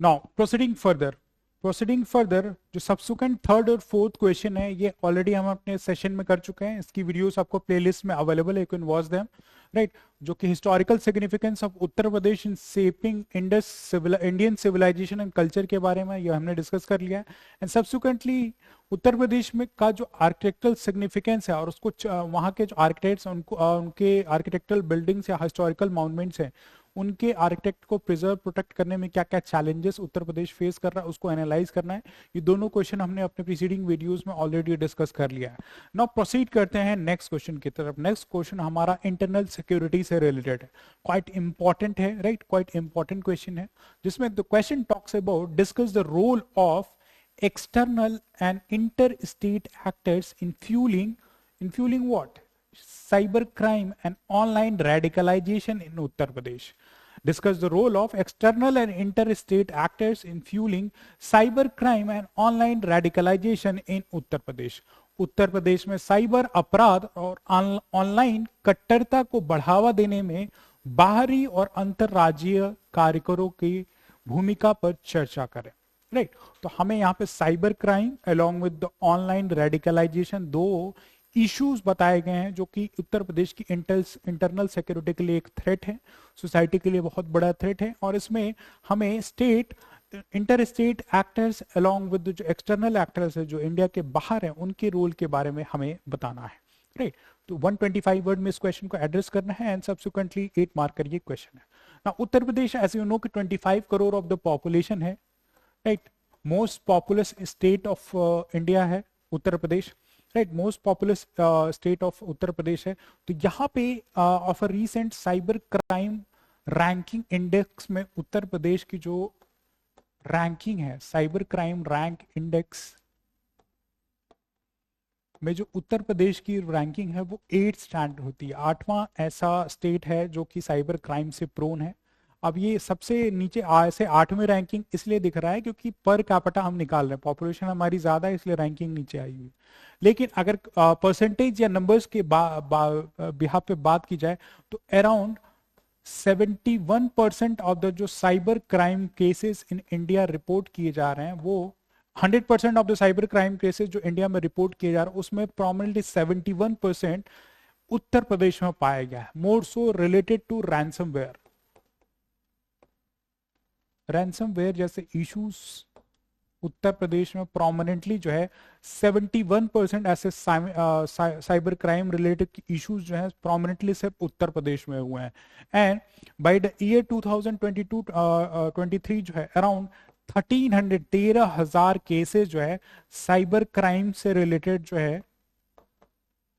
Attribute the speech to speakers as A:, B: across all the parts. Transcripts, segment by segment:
A: Now proceeding further जो subsequent third और fourth question है ये ऑलरेडी हम अपने सेशन में कर चुके हैं। इसकी वीडियोस आपको प्लेलिस्ट में अवेलेबल है, you can watch them, right. जो कि historical significance of Uttar Pradesh in shaping Indian civilisation and culture के बारे में ये हमने डिस्कस कर लिया है। एंड सब्सिक्वेंटली उत्तर प्रदेश में का जो आर्किटेक्चरल सिग्निफिकेंस है और उसको वहाँ के जो आर्किटेक्ट्स उनको उनके आर्किटेक्चरल बिल्डिंग्स या हिस्टोरिकल मॉन्यूमेंट्स हैं उनके आर्किटेक्ट को प्रिजर्व प्रोटेक्ट करने में क्या क्या चैलेंजेस उत्तर प्रदेश फेस कर रहा है उसको एनालाइज करना है। ये दोनों क्वेश्चन हमने अपने प्रीसीडिंग वीडियोस में ऑलरेडी डिस्कस कर लिया है। नाउ प्रोसीड करते हैं नेक्स्ट क्वेश्चन की तरफ। नेक्स्ट क्वेश्चन हमारा इंटरनल सिक्योरिटी से रिलेटेड है, क्वाइट इंपॉर्टेंट है, राइट, क्वाइट इंपॉर्टेंट क्वेश्चन है, जिसमें the question talks about discuss the role of external and interstate actors in fueling what? Cybercrime and online radicalization in Uttar Pradesh. Discuss the role of external and interstate actors in fueling cybercrime and online radicalization in Uttar Pradesh. उत्तर प्रदेश में cyber अपराध और online कट्टरता को बढ़ावा देने में बाहरी और अंतरराज्यीय कार्यकरों की भूमिका पर चर्चा करें, राइट। तो हमें यहाँ पे cyber crime along with the online radicalisation दो इश्यूज बताए गए हैं जो कि उत्तर प्रदेश की इंटरनल सिक्योरिटी के लिए एक थ्रेट है, सोसाइटी के लिए बहुत बड़ा थ्रेट है। और इसमें हमें state inter state actors along with जो एक्सटर्नल एक्टर्स है जो इंडिया के बाहर है उनके रोल के बारे में हमें बताना है, राइट। तो 125 वर्ड में इस क्वेश्चन को एड्रेस करना है एंड सब्सिक्वेंटली 8 मार्क का ये क्वेश्चन है ना। उत्तर प्रदेश ऐसे यू नो कि 25 करोड़ ऑफ द पॉपुलेशन है, right. Most populous state of India है Uttar Pradesh, right, most populous state of Uttar Pradesh है। तो यहाँ पे of a recent cyber crime ranking index में उत्तर प्रदेश की जो रैंकिंग है साइबर क्राइम रैंक इंडेक्स में जो उत्तर प्रदेश की रैंकिंग है वो 8 स्टैंड होती है, 8वां ऐसा स्टेट है जो कि साइबर क्राइम से प्रोन है। अब ये सबसे नीचे ऐसे 8वें रैंकिंग इसलिए दिख रहा है क्योंकि पर कैपिटा हम निकाल रहे हैं, पॉपुलेशन हमारी ज्यादा है इसलिए रैंकिंग नीचे आई हुई। लेकिन अगर परसेंटेज या नंबर्स के बिहाफ पे बात की जाए तो अराउंड 71% ऑफ द जो cyber crime cases in India report किए जा रहे हैं वो 100% of the cyber crime cases जो इंडिया में रिपोर्ट किए जा रहे हैं उसमें प्रोमिनेंटली 71% उत्तर प्रदेश में पाया गया है, मोर सो रिलेटेड टू रैंसमवेयर जैसे इश्यूज उत्तर प्रदेश में प्रोमिनेंटली जो है 71% ऐसे साइबर क्राइम रिलेटेड इश्यूज जो है प्रोमिनेंटली सिर्फ उत्तर प्रदेश में हुए हैं। एंड बाय द ईयर 2022-23 जो है अराउंड 13,000 केसेस जो है साइबर क्राइम से रिलेटेड जो है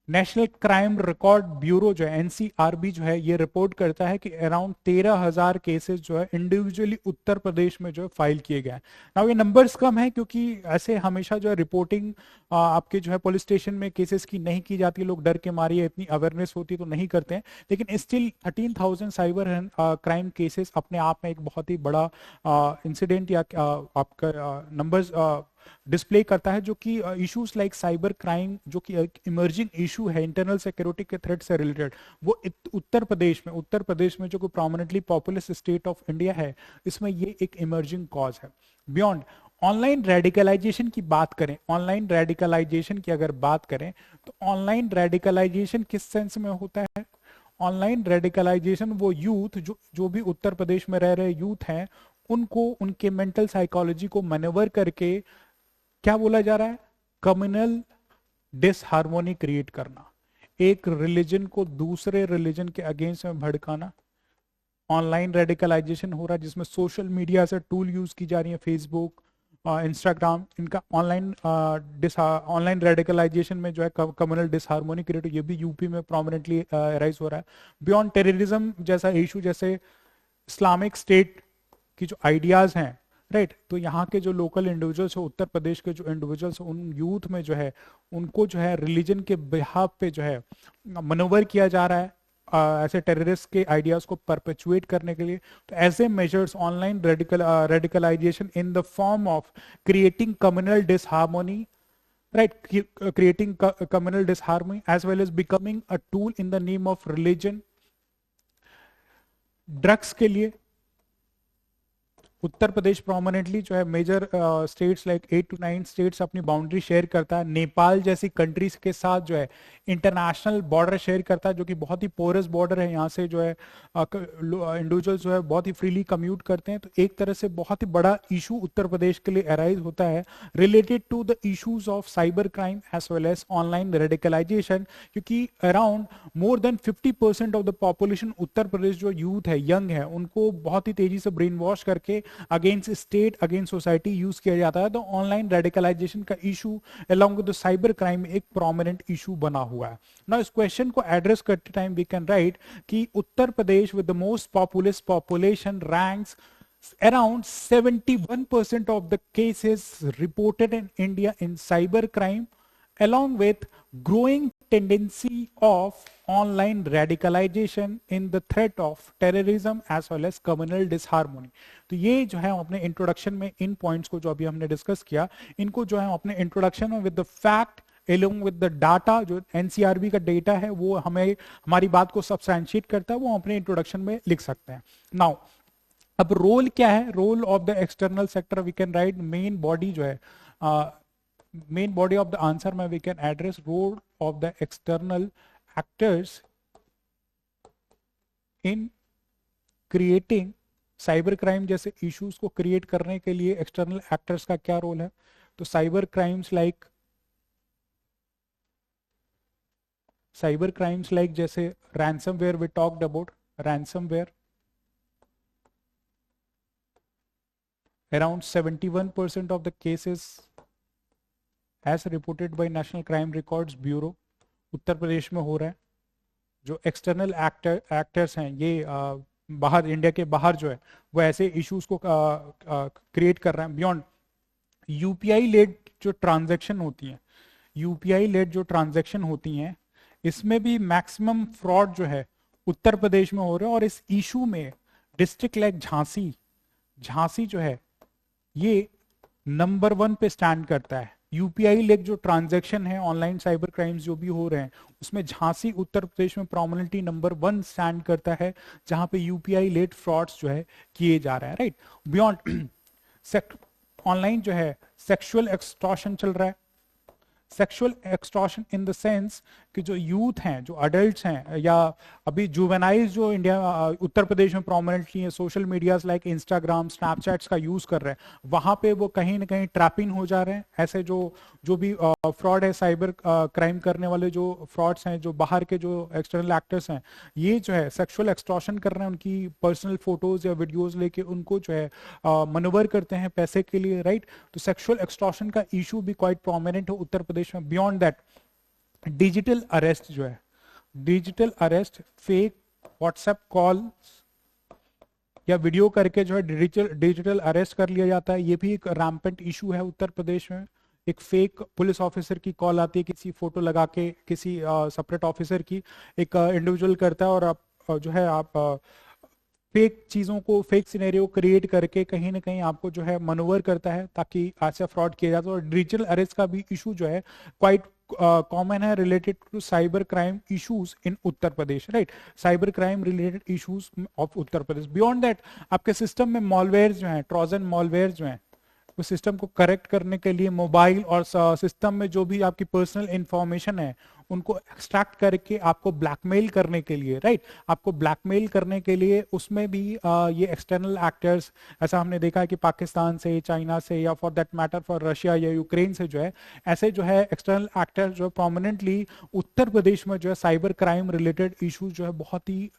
A: नेशनल क्राइम रिकॉर्ड ब्यूरो जो है एनसीआरबी जो है ये रिपोर्ट करता है कि अराउंड 13,000 केसेस जो है इंडिविजुअली उत्तर प्रदेश में जो है फाइल किए गए हैं। नाउ ये नंबर्स कम है क्योंकि ऐसे हमेशा जो है रिपोर्टिंग आपके जो है पुलिस स्टेशन में केसेस की नहीं की जाती, लोग डर के मारे इतनी अवेयरनेस होती तो नहीं करते हैं। लेकिन स्टिल 13,000 साइबर क्राइम केसेस अपने आप में एक बहुत ही बड़ा इंसिडेंट या आपका नंबर्स डिस्प्ले करता है, जो कि इश्यूज लाइक साइबर क्राइम जो कि एक इमर्जिंग इशू है इंटरनल सिक्योरिटी के थ्रेट से रिलेटेड वो उत्तर प्रदेश में जो कि prominently populace state of India है इसमें ये एक इमर्जिंग कॉज है। बियॉन्ड ऑनलाइन रेडिकलाइजेशन की बात करें, ऑनलाइन रेडिकलाइजेशन की अगर बात करें तो ऑनलाइन रेडिकलाइजेशन किस सेंस में होता है? ऑनलाइन रेडिकलाइजेशन वो यूथ जो भी उत्तर प्रदेश में रह रहे यूथ हैं उनको उनके मेंटल साइकोलॉजी को मैनेवर करके क्या बोला जा रहा है? कम्युनल डिसहार्मोनी क्रिएट करना, एक रिलीजन को दूसरे रिलीजन के अगेंस्ट में भड़काना। ऑनलाइन रेडिकलाइजेशन हो रहा है जिसमें सोशल मीडिया से टूल यूज की जा रही है, फेसबुक, इंस्टाग्राम, इनका ऑनलाइन रेडिकलाइजेशन में जो है कम्युनल डिसहार्मोनी क्रिएट, ये भी यूपी में प्रोमिनेंटली राइज हो रहा है। बियॉन्ड टेररिज्म जैसा इशू जैसे इस्लामिक स्टेट की जो आइडियाज हैं, राइट, तो यहाँ के जो लोकल इंडिविजुअल्स है उत्तर प्रदेश के जो इंडिविजुअल्स उन यूथ में जो है उनको जो है रिलीजन के बिहाफ पे जो है मनोवर किया जा रहा है ऐसे टेररिस्ट के आइडियाज को परपेचुएट करने के लिए। तो ऐसे measures online radicalisation in the form of creating communal disharmony, right, creating communal disharmony as well as becoming a tool in the name of religion। Drugs के लिए उत्तर प्रदेश प्रोमिनेंटली जो है major states like 8 to 9 states अपनी boundary share करता है नेपाल जैसी countries के साथ जो है इंटरनेशनल बॉर्डर शेयर करता है, जो कि बहुत ही पोरस बॉर्डर है। यहाँ से जो है इंडिविजुअल्स जो है बहुत ही फ्रीली कम्यूट करते हैं। तो एक तरह से बहुत ही बड़ा इशू उत्तर प्रदेश के लिए अराइज होता है related to the issues of cyber crime as well as online radicalization, क्योंकि around more than 50% of the population Uttar Pradesh जो यूथ है, यंग है, उनको बहुत ही तेजी से ब्रेन वॉश करके against state against society use किया जाता है। तो ऑनलाइन रेडिकलाइजेशन का issue along with the cyber crime एक प्रोमिनेंट इशू बना हुआ है ना। इस क्वेश्चन को एड्रेस करते टाइम वी कैन राइट कि Uttar Pradesh with the most populous population ranks around 71% of the cases reported in India in cyber crime, along with growing tendency of online radicalization in the threat of terrorism as well as communal disharmony। तो ये जो है हम अपने introduction में इन points को जो अभी हमने डिस्कस किया, इनको जो है हम अपने इंट्रोडक्शन में with the fact along with the data, जो एनसीआरबी का डेटा है वो हमें हमारी बात को सब्सटैंशिएट करता है, वो हम अपने इंट्रोडक्शन में लिख सकते हैं। नाउ अब रोल क्या है, role of the external sector we can write main body जो है, main body of the answer में we can address role of the external actors in creating cyber crime जैसे इश्यूज को क्रिएट करने के लिए एक्सटर्नल एक्टर्स का क्या रोल है। तो साइबर क्राइम्स लाइक जैसे ransomware, we talked about ransomware, around 71% of the cases as reported by National Crime Records Bureau उत्तर प्रदेश में हो रहा है। जो एक्सटर्नल एक्टर्स हैं ये बाहर, इंडिया के बाहर जो है वो ऐसे इश्यूज को क्रिएट कर रहे हैं। बियॉन्ड यूपीआई लेड जो ट्रांजैक्शन होती हैं इसमें भी मैक्सिमम फ्रॉड जो है उत्तर प्रदेश में हो रहा है। और इस इशू में डिस्ट्रिक्ट लाइक झांसी जो है ये नंबर 1 पे स्टैंड करता है। यूपीआई लेक जो ट्रांजैक्शन है, ऑनलाइन साइबर क्राइम्स जो भी हो रहे हैं, उसमें झांसी उत्तर प्रदेश में प्रोमिनेंटली नंबर 1 स्टैंड करता है, जहां पे यूपीआई लेट फ्रॉड्स जो है किए जा रहे हैं। राइट, बियॉन्ड ऑनलाइन जो है सेक्सुअल एक्सटॉर्शन चल रहा है। Sexual extortion in the sense कि जो यूथ हैं, जो अडल्ट्स हैं, या अभी जुवेनाइल्स जो इंडिया उत्तर प्रदेश में प्रोमिनेंटली है, social medias like Instagram, Snapchats का यूज कर रहे हैं, वहां पे वो कहीं ना कहीं ट्रैपिंग हो जा रहे हैं। ऐसे जो भी फ्रॉड है, साइबर क्राइम करने वाले जो फ्रॉड्स हैं, जो बाहर के जो एक्सटर्नल एक्टर्स हैं, ये जो है सेक्सुअल एक्सटॉर्शन कर रहे हैं, उनकी पर्सनल फोटोज या वीडियोज लेके उनको जो है मनोवर करते हैं पैसे के लिए। राइट, तो सेक्सुअल एक्सटॉर्शन का इशू भी क्वाइट प्रोमिनेंट है उत्तर प्रदेश में। बियॉन्ड दैट डिजिटल अरेस्ट जो है, digital arrest, fake WhatsApp call या वीडियो करके जो है डिजिटल अरेस्ट कर लिया जाता है, ये भी एक रैम्पेंट इशू है उत्तर प्रदेश में। एक फेक पुलिस ऑफिसर की कॉल आती है, किसी फोटो लगा के किसी सेपरेट ऑफिसर की, एक इंडिविजुअल करता है और आप जो है आप फेक चीजों को, फेक सिनेरियो क्रिएट करके कहीं ना कहीं आपको जो है मनोवर करता है ताकि ऐसा फ्रॉड किया जाए। और डिजिटल अरेस्ट का भी इशू जो है क्वाइट कॉमन है related to cyber crime issues in Uttar Pradesh. Right, cyber crime related issues of Uttar Pradesh. Beyond that आपके सिस्टम में मॉलवेयर जो है, ट्रोजन मॉलवेयर जो है, उस सिस्टम को करेक्ट करने के लिए मोबाइल और सिस्टम में जो भी आपकी पर्सनल इंफॉर्मेशन है उनको एक्सट्रैक्ट करके आपको ब्लैकमेल करने के लिए, राइट, आपको ब्लैकमेल करने के लिए उसमें भी ये एक्सटर्नल एक्टर्स, ऐसा हमने देखा है कि पाकिस्तान से, चाइना से, या for that matter for Russia या यूक्रेन से जो है, ऐसे जो है एक्सटर्नल एक्टर्स जो है प्रोमिनेंटली उत्तर प्रदेश में जो है साइबर क्राइम रिलेटेड इशूज जो है बहुत ही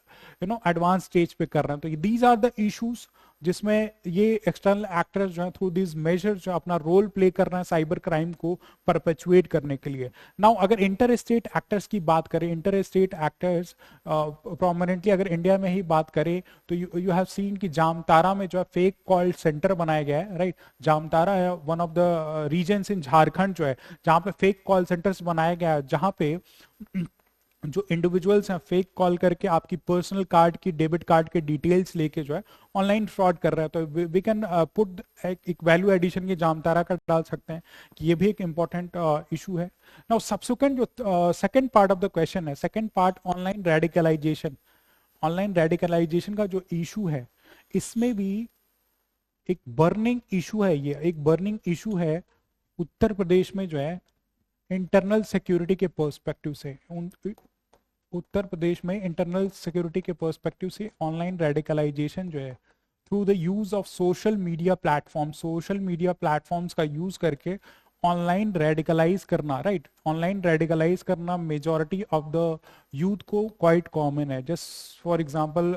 A: एडवांस स्टेज पे कर रहे हैं। तो दीज आर द इशूज जिसमें ये एक्सटर्नल एक्टर्स जो है थ्रू दिस मेजर्स जो अपना रोल प्ले कर रहे हैं साइबर क्राइम को परपेचुएट करने के लिए। नाउ अगर इंटर स्टेट एक्टर्स की बात करें, इंटर स्टेट एक्टर्स प्रोमिनेंटली अगर इंडिया में ही बात करें तो यू हैव सीन कि जामतारा में जो है फेक कॉल सेंटर बनाया गया है। राइट, जामतारा है one of the reasons in Jharkhand जो है जहां पे फेक कॉल सेंटर्स बनाया गया है, जहां पे जो इंडिविजुअल्स हैं फेक कॉल करके आपकी पर्सनल कार्ड की, डेबिट कार्ड के डिटेल्स लेके जो है ऑनलाइन फ्रॉड कर रहा है। तो वी कैन पुट एक वैल्यू एडिशन के जामतारा का डाल सकते हैं कि ये भी एक इंपॉर्टेंट इशू है। नाउ सब्सिक्वेंट जो second part of the question है, second part online radicalization. Online radicalization का जो इशू है इसमें भी एक बर्निंग इशू है, ये एक बर्निंग इशू है उत्तर प्रदेश में जो है इंटरनल सिक्योरिटी के पर्सपेक्टिव से। उत्तर प्रदेश में इंटरनल सिक्योरिटी के पर्सपेक्टिव से ऑनलाइन रेडिकलाइजेशन जो है through the use of social media platforms का यूज करके ऑनलाइन रेडिकलाइज करना, राइट, ऑनलाइन रेडिकलाइज करना मेजॉरिटी ऑफ द यूथ को क्वाइट कॉमन है। Just for example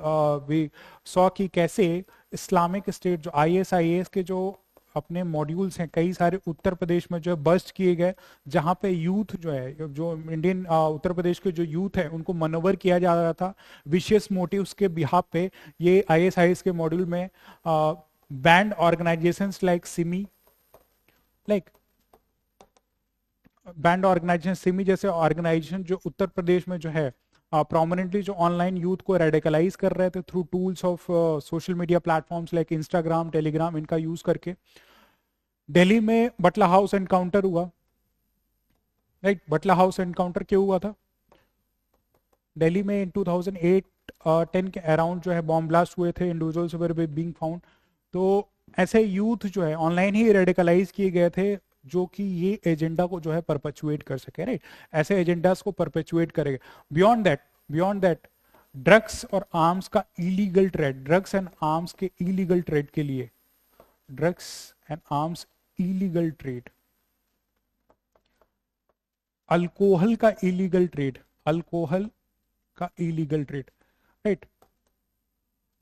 A: we saw कि कैसे इस्लामिक स्टेट जो ISIS के जो अपने मॉड्यूल्स हैं कई सारे उत्तर प्रदेश में जो है बस्ट किए गए, जहां पे यूथ जो है, जो इंडियन उत्तर प्रदेश के जो यूथ है उनको मनोवर किया जा रहा था विशियस मोटिव्स के बिहाफ पे। ये ISIS के मॉड्यूल में banned organisations like SIMI, banned organisation SIMI जैसे ऑर्गेनाइजेशन जो उत्तर प्रदेश में जो है प्रोमिनेंटली जो ऑनलाइन यूथ को रेडिकलाइज कर रहे थे through tools of social media platforms like Instagram, Telegram, इनका यूज करके। दिल्ली में बटला हाउस एनकाउंटर हुआ, राइट, बटला हाउस एनकाउंटर क्यों हुआ था? दिल्ली में इन 2008-10 के अराउंड जो है बॉम्ब ब्लास्ट हुए थे, इंडिविजुअल्स वर बीइंग फाउंड। तो ऐसे यूथ जो है ऑनलाइन ही रेडिकलाइज किए गए थे जो कि ये एजेंडा को जो है परपेचुएट कर सके, राइट, ऐसे एजेंडास को परपेचुएट करेगा। बियॉन्ड दैट ड्रग्स और आर्म्स का illegal trade, drugs and arms के इलीगल ट्रेड के लिए, drugs and arms illegal trade, alcohol का इलीगल ट्रेड, अल्कोहल का illegal trade, right.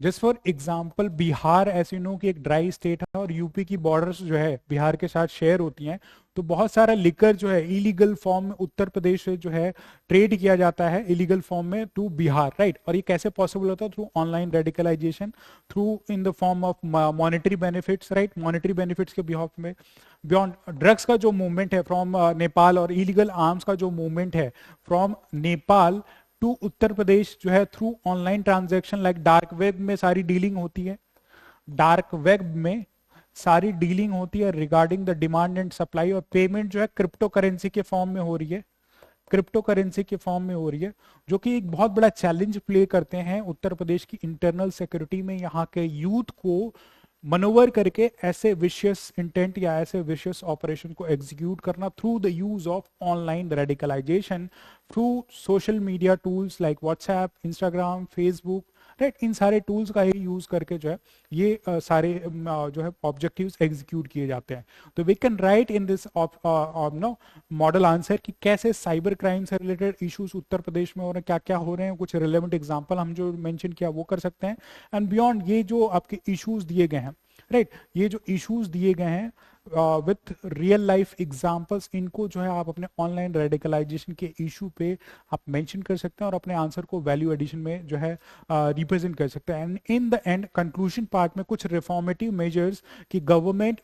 A: Just for example Bihar ऐसे नो कि एक ड्राई स्टेट है और यूपी की बॉर्डर्स जो है बिहार के साथ शेयर होती हैं, तो बहुत सारा लिकर जो है इलीगल फॉर्म में उत्तर प्रदेश से जो है ट्रेड किया जाता है इलीगल फॉर्म में टू बिहार, राइट। और ये कैसे पॉसिबल होता है? Through online radicalisation, through in the form of monetary benefits, right, monetary benefits के बिहाफ में। बियॉन्ड ड्रग्स का जो मूवमेंट है फ्रॉम नेपाल और इलीगल आर्म्स का जो मूवमेंट है फ्रॉम नेपाल टू उत्तर प्रदेश जो है through online transaction like dark web में सारी डीलिंग होती है, डार्क वेब में सारी डीलिंग होती है regarding the demand and supply, और पेमेंट जो है क्रिप्टो करेंसी के फॉर्म में हो रही है, क्रिप्टो करेंसी के फॉर्म में हो रही है, जो कि एक बहुत बड़ा चैलेंज प्ले करते हैं उत्तर प्रदेश की इंटरनल सिक्योरिटी में। यहाँ के यूथ को मनोवर करके ऐसे विशियस इंटेंट या ऐसे विशियस ऑपरेशन को एग्जीक्यूट करना through the use of online radicalisation through social media tools like WhatsApp, Instagram, Facebook, right, इन सारे टूल्स का ही यूज करके जो है ये सारे जो है ऑब्जेक्टिव्स एग्जीक्यूट किए जाते हैं। तो we can write in this no model answer कि कैसे साइबर क्राइम से रिलेटेड इश्यूज उत्तर प्रदेश में हो रहे हैं, क्या क्या हो रहे हैं, कुछ रिलेवेंट एग्जांपल हम जो मेंशन किया वो कर सकते हैं। एंड बियॉन्ड ये जो आपके इश्यूज दिए गए हैं, राइट, ये जो इश्यूज दिए गए हैं विथ रियल लाइफ एग्जांपल्स, इनको जो है आप अपने ऑनलाइन रेडिकलाइजेशन के इशू पे आप मेंशन कर सकते हैं और अपने आंसर को वैल्यू एडिशन में जो है रिप्रेजेंट कर सकते हैं। And in the end conclusion part में कुछ रिफॉर्मेटिव मेजर्स कि government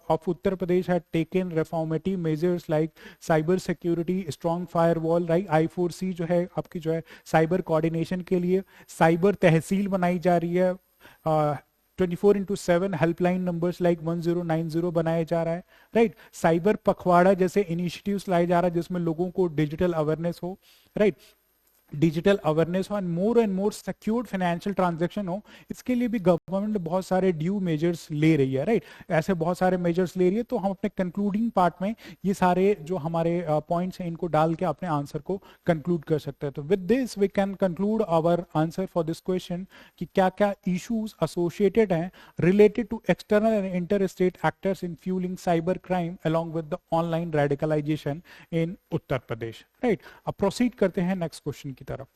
A: of Uttar Pradesh had taken reformative measures like cyber security, strong firewall, right, I4C जो है आपकी जो है साइबर कोऑर्डिनेशन के लिए, साइबर तहसील बनाई जा रही है, 24/7 हेल्पलाइन नंबर्स लाइक 1090 बनाया जा रहा है, राइट, साइबर पखवाड़ा जैसे इनिशिएटिव्स लाए जा रहा है जिसमें लोगों को डिजिटल अवेयरनेस हो, राइट, डिजिटल अवेयरनेस हो and more secured financial transaction हो। इसके लिए भी गवर्नमेंट बहुत सारे ड्यू मेजर्स ले रही है, राइट, ऐसे बहुत सारे मेजर्स ले रही है। तो हम अपने कंक्लूडिंग पार्ट में ये सारे जो हमारे पॉइंट्स हैं इनको डाल के अपने आंसर को कंक्लूड कर सकते हैं। तो with this we can conclude our answer for this question कि क्या क्या इश्यूज एसोसिएटेड हैं related to external and inter state actors in fuelling cyber crime along with the online radicalisation in Uttar Pradesh, right. अब proceed करते हैं next question की तरफ।